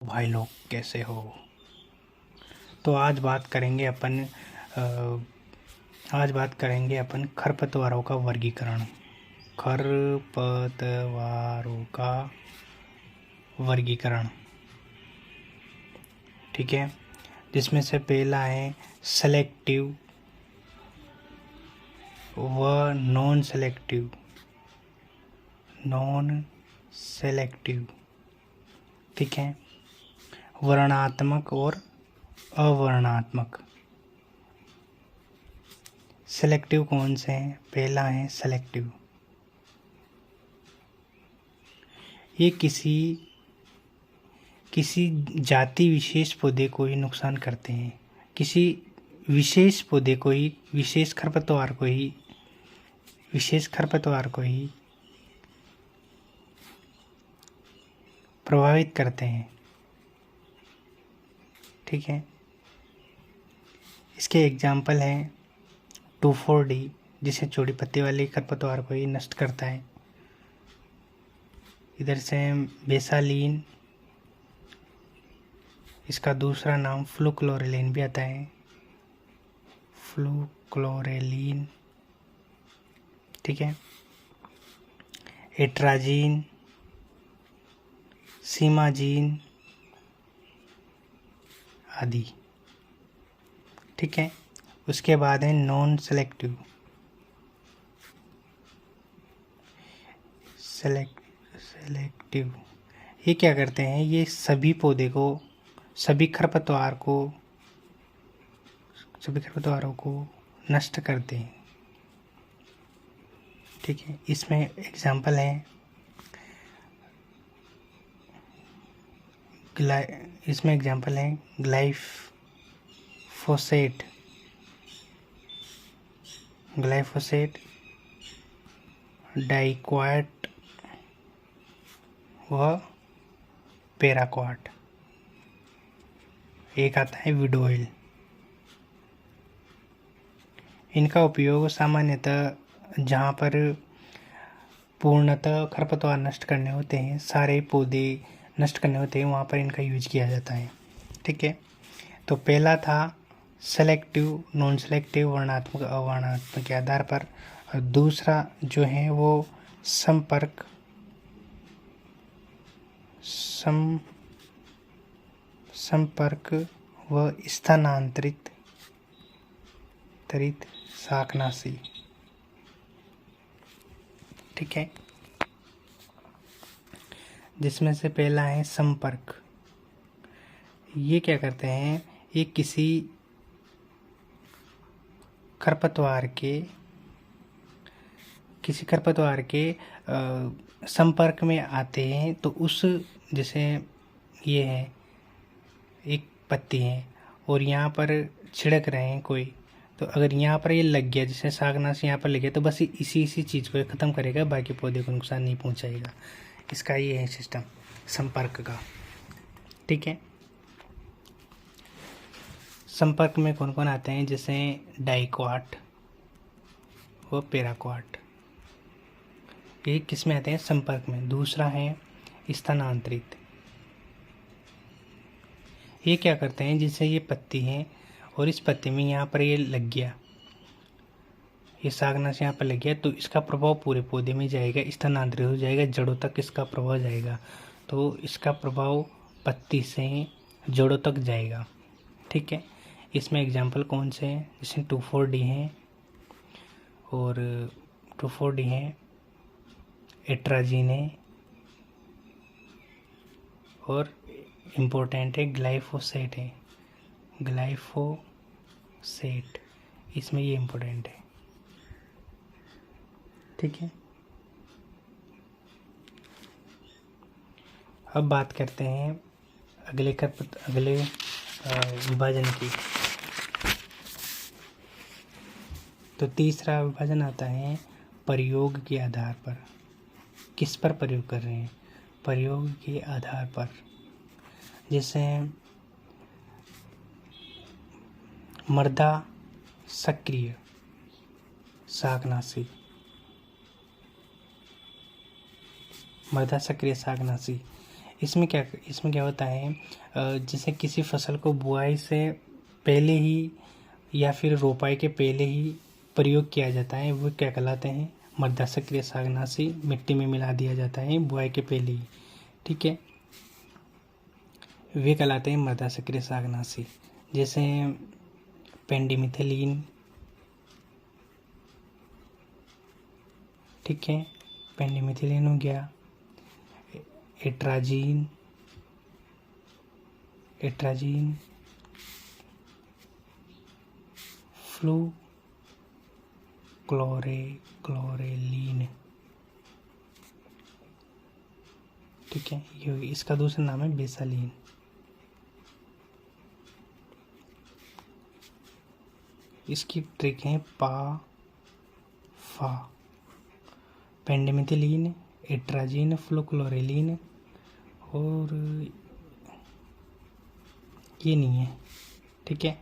भाई लोग कैसे हो। तो आज बात करेंगे अपन खरपतवारों का वर्गीकरण। खरपतवारों का वर्गीकरण, ठीक है। जिसमें से पहला है सेलेक्टिव व नॉन सेलेक्टिव, ठीक है। वर्णात्मक और अवर्णात्मक। सेलेक्टिव कौन से हैं? पहला है सेलेक्टिव, ये किसी जाति विशेष पौधे को ही नुकसान करते हैं। किसी विशेष पौधे को ही, विशेष खरपतवार को ही प्रभावित करते हैं, ठीक है। इसके एग्जाम्पल हैं 2,4-D, जिसे चौड़ी पत्ती वाले खरपतवार को ही नष्ट करता है। इधर से बेसालीन, इसका दूसरा नाम फ्लूक्लोरेलिन भी आता है, फ्लूक्लोरेलिन, ठीक है। एट्राजीन, सीमाजीन आदि, ठीक है। उसके बाद है नॉन सेलेक्टिव। सेलेक्टिव ये क्या करते हैं? ये सभी खरपतवारों को नष्ट करते हैं, ठीक है। इसमें एग्जाम्पल है ग्लाइफोसेट, डाइक्वाट व पैराक्वाट। एक आता है विडोइल। इनका उपयोग सामान्यतः जहाँ पर पूर्णतः खरपतवार नष्ट करने होते हैं, सारे पौधे नष्ट करने होते हैं, वहाँ पर इनका यूज किया जाता है, ठीक है। तो पहला था सेलेक्टिव, नॉन सेलेक्टिव, वर्णात्मक अवर्णात्मक के आधार पर। और दूसरा जो है वो संपर्क व स्थानांतरित शाकनाशी, ठीक है। जिसमें से पहला है संपर्क। ये क्या करते हैं? ये किसी खरपतवार के संपर्क में आते हैं, तो उस, जैसे ये है एक पत्ती है और यहाँ पर छिड़क रहे हैं कोई, तो अगर यहाँ पर ये लग गया, जैसे शाकनाशी यहाँ पर लग गया, तो बस इसी चीज़ को ख़त्म करेगा, बाकी पौधे को नुकसान नहीं पहुँचाएगा। इसका ये है सिस्टम संपर्क का, ठीक है। संपर्क में कौन कौन आते हैं? जैसे डाइक्वाट व पैराक्वाट, ये किस में आते हैं? संपर्क में। दूसरा है स्थानांतरित। ये क्या करते हैं? जैसे ये पत्ती है और इस पत्ती में यहाँ पर ये लग गया, ये शाकनाशी यहाँ पर लग गया, तो इसका प्रभाव पूरे पौधे में जाएगा, स्थानांतरित हो जाएगा, जड़ों तक इसका प्रभाव जाएगा। तो इसका प्रभाव पत्ती से जड़ों तक जाएगा, ठीक है। इसमें एग्जाम्पल कौन से हैं? जैसे 2,4-D है और 2,4-D है, एट्राजीन है, और इम्पोर्टेंट है ग्लाइफोसेट है, इसमें ये इम्पोर्टेंट है, ठीक है। अब बात करते हैं अगले विभाजन की। तो तीसरा विभाजन आता है प्रयोग के आधार पर। किस पर प्रयोग कर रहे हैं? प्रयोग के आधार पर। जैसे मृदा सक्रिय शाकनाशी, इसमें क्या होता है, जैसे किसी फसल को बुआई से पहले ही या फिर रोपाई के पहले ही प्रयोग किया जाता है, वो क्या कहलाते हैं, मृदा सक्रिय शाकनाशी मिट्टी में मिला दिया जाता है बुआई के पहले ही, ठीक है, वे कहलाते हैं मृदा सक्रिय शाकनाशी। जैसे पेंडिमिथिलिन, ठीक है, पेंडिमिथिलिन हो गया, एट्राजीन, क्लोरेलिन, ठीक है, ये इसका दूसरा नाम है बेसालीन। इसकी ट्रिक है फा, पेंडिमिथिलिन, एट्राजीन, फ्लोक्लोरेलिन, और ये नहीं है, ठीक है।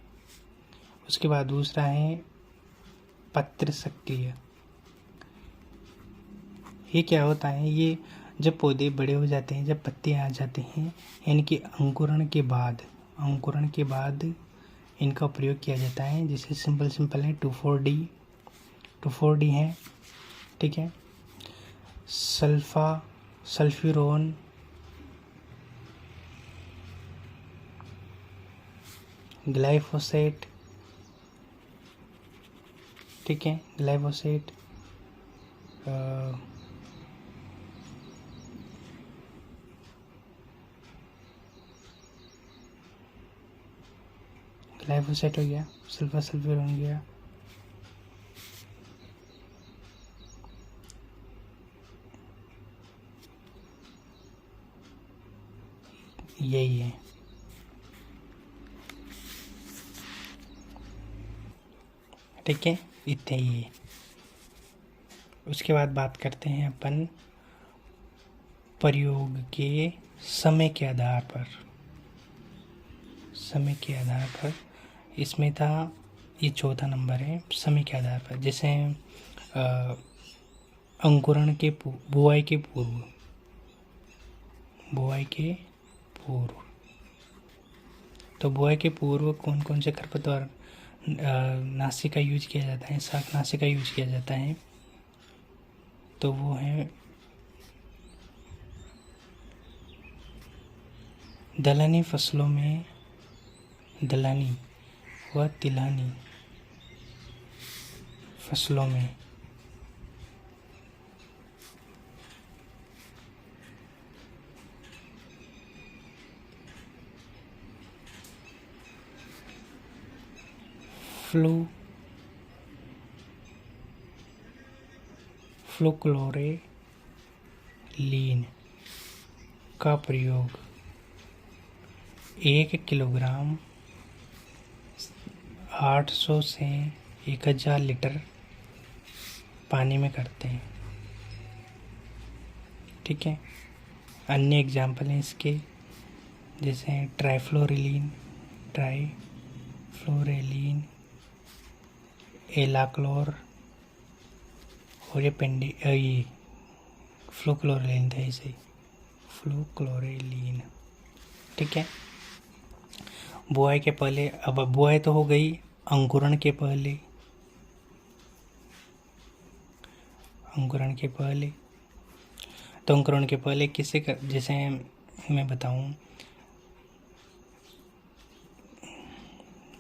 उसके बाद दूसरा है पत्र सक्रिय। ये क्या होता है, ये जब पौधे बड़े हो जाते हैं, जब पत्ते आ जाते हैं, यानी कि अंकुरण के बाद इनका प्रयोग किया जाता है। जैसे सिंपल है 2,4-D है, ठीक है, सल्फ्यूरोन, ग्लाइफोसेट, ठीक है, ग्लाइफोसेट, ग्लाइफोसेट हो गया, सल्फ्यूरोन हो गया, यही है, ठीक है, इतना ही है। उसके बाद बात करते हैं अपन प्रयोग के समय के आधार पर। इसमें था, ये चौथा नंबर है, समय के आधार पर। जैसे अंकुरण के बुआई के पूर्व, तो बुआई के पूर्व कौन कौन से खरपतवार नाशी का यूज किया जाता है, शाकनाशी का यूज किया जाता है, तो वो है दलहनी फसलों में दलहनी व तिलहनी फसलों में फ्लोक्लोरेलिन का प्रयोग 1 किलोग्राम 800 से 1000 लीटर पानी में करते हैं, ठीक है। अन्य एग्जाम्पल हैं इसके, जैसे ट्राइफ्लोरेलिन, एलाक्लोर, और ये फ्लोक्लोरेलिन था, इसे फ्लोक्लोरेलिन, ठीक है। बुआई के पहले, अब बुआई तो हो गई, अंकुरण के पहले, तो अंकुरण के पहले किसे जैसे मैं बताऊं,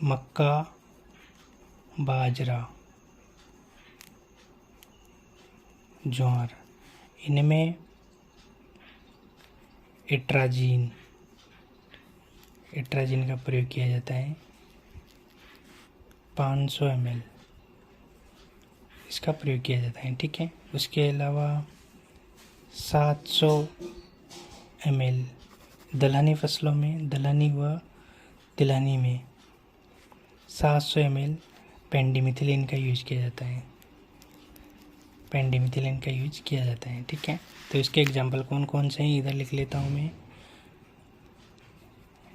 मक्का, बाजरा, ज्वार, इनमें एट्राजीन का प्रयोग किया जाता है 500 ml, इसका प्रयोग किया जाता है, ठीक है। उसके अलावा 700 ml दलहनी फसलों में, दलहनी व तिलहनी में 700 ml पेंडिमिथिलिन का यूज किया जाता है, ठीक है। तो इसके एग्जाम्पल कौन कौन से हैं, इधर लिख लेता हूँ मैं,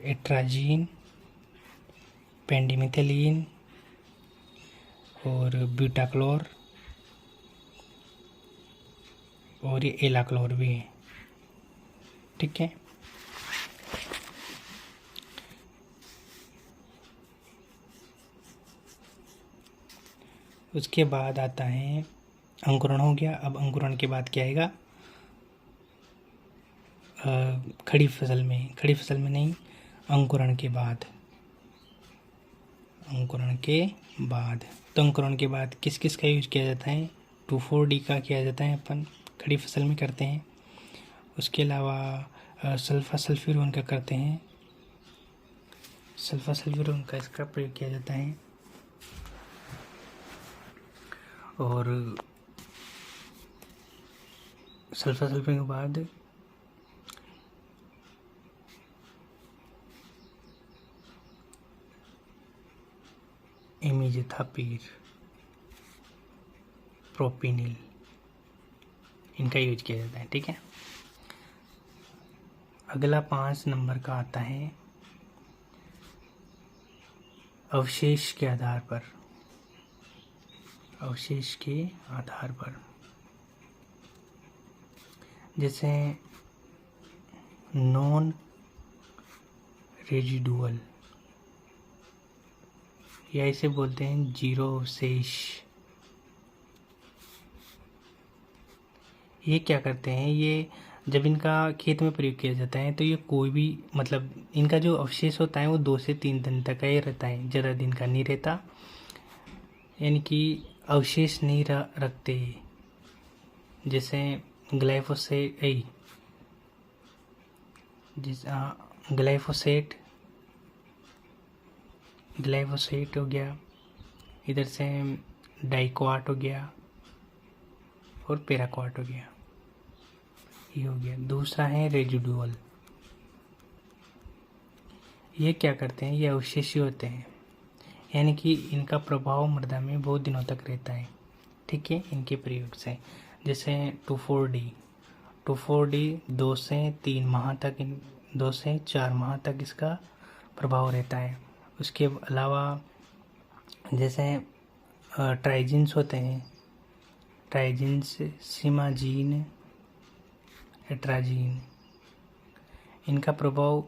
एट्राजीन, पेंडिमिथिलिन और ब्यूटाक्लोर, और ये एलाक्लोर भी है, ठीक है। उसके बाद आता है अंकुरण हो गया। अब अंकुरण के बाद क्या आएगा? खड़ी फसल में नहीं, अंकुरण के बाद। तो अंकुरण के बाद किस किस का यूज किया जाता है? 2,4-D का किया जाता है, अपन खड़ी फसल में करते हैं। उसके अलावा सल्फा सल्फ्यूरोन का करते हैं। सल्फा सल्फ्यूरोन का इसका प्रयोग किया जाता है। और सल्फा सल्फ्यूरोन के बाद इमिज़ाथापीर, प्रोपिनिल, इनका यूज किया जाता है। ठीक है। अगला 5 नंबर का आता है अवशेष के आधार पर। जैसे नॉन रेजिडुअल, या इसे बोलते हैं जीरो अवशेष। ये क्या करते हैं? ये जब इनका खेत में प्रयोग किया जाता है तो ये कोई भी मतलब इनका जो अवशेष होता है वो 2 से 3 दिन तक का ही रहता है, ज़्यादा दिन का नहीं रहता। यानी कि अवशेष नहीं रखते। जैसे ग्लाइफोसेट हो गया, इधर से डाइक्वाट हो गया और पैराक्वाट हो गया, ये हो गया। दूसरा है रेजिडुअल। ये क्या करते हैं? ये अवशेषी होते हैं, यानी कि इनका प्रभाव मृदा में बहुत दिनों तक रहता है। ठीक है, इनके प्रयोग से। जैसे 2,4-D 2 से 4 माह तक इसका प्रभाव रहता है। उसके अलावा जैसे ट्राइजिन्स होते हैं, ट्राइजिन्स, सिमाजीन, एट्राजीन, इनका प्रभाव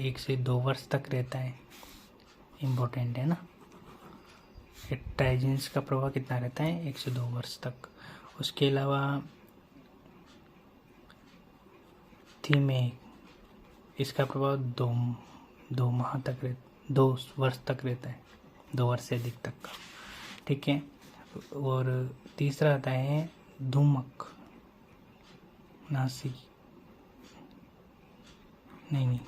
1 से 2 वर्ष तक रहता है। इम्पोर्टेंट है ना। ट्राइजिन्स का प्रभाव कितना रहता है? 1 से 2 वर्ष तक। उसके अलावा थीमे, इसका प्रभाव 2 माह तक 2 वर्ष तक रहता है, 2 वर्ष से अधिक तक का। ठीक है। और तीसरा आता है धूमक नासी, नहीं,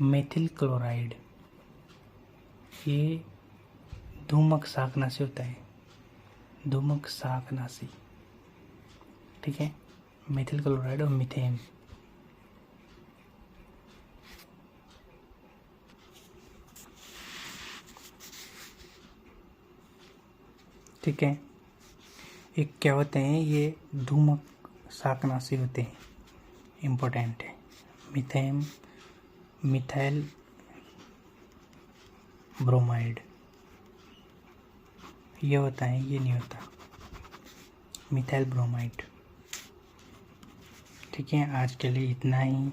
मेथिल क्लोराइड, ये धूमक शाकनाशी होता है, धूमक शाकनाशी। ठीक है, मेथिल क्लोराइड और मीथेन। ठीक है, एक क्या होते हैं? ये धूमक शाकनाशी होते हैं, इम्पोर्टेंट है। मिथाइल ब्रोमाइड, ये होता है, ये नहीं होता, मिथाइल ब्रोमाइड। ठीक है, आज के लिए इतना ही।